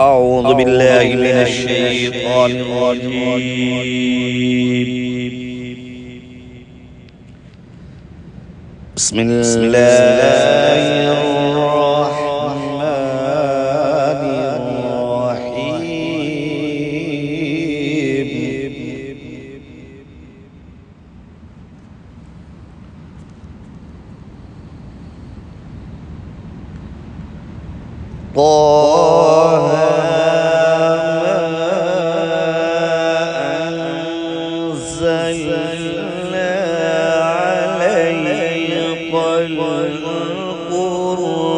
أعوذ بالله من الشيطان الرجيم. بسم الله الرحمن الرحيم. طه أنزلنا عليك القرآن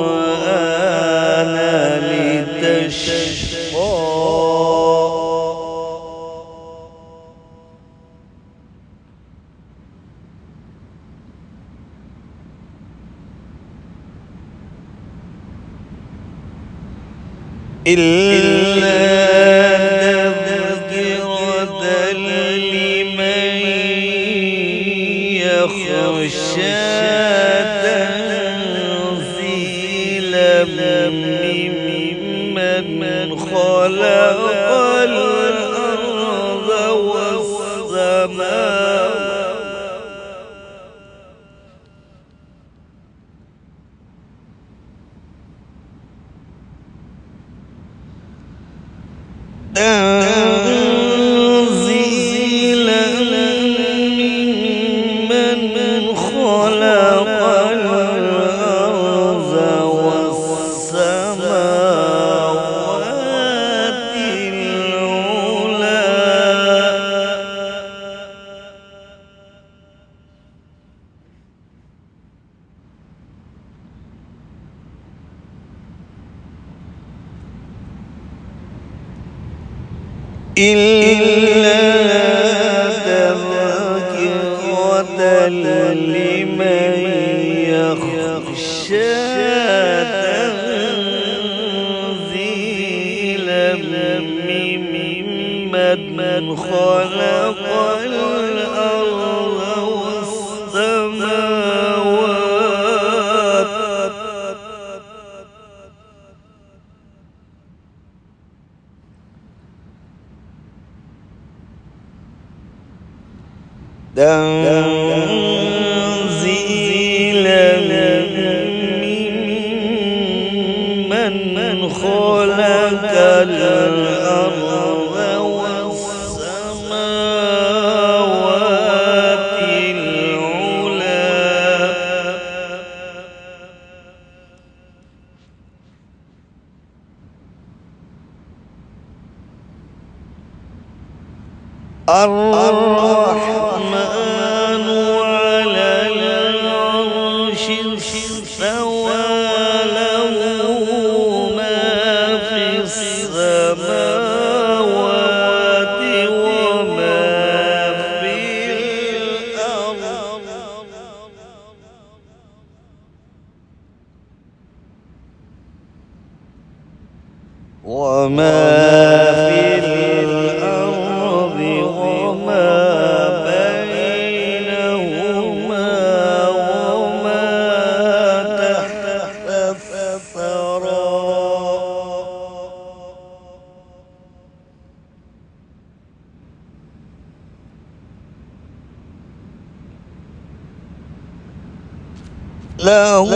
لتشقى إلا تذكرة لمن يخشى تنزيلا ممن خلق الأرض والسماوات تنزيلا ممن خلق الأرض والسماوات العلى إلا تذكرة لمن يخشى تنزيلا ممن خلق الأرض والسماوات تنزيلا ممن خلق الأرض والسماوات العلى الرحمن على العرش استوى له ما في السماوات وما في الأرض وما في الأرض وما بينهما وما تحت الثرى له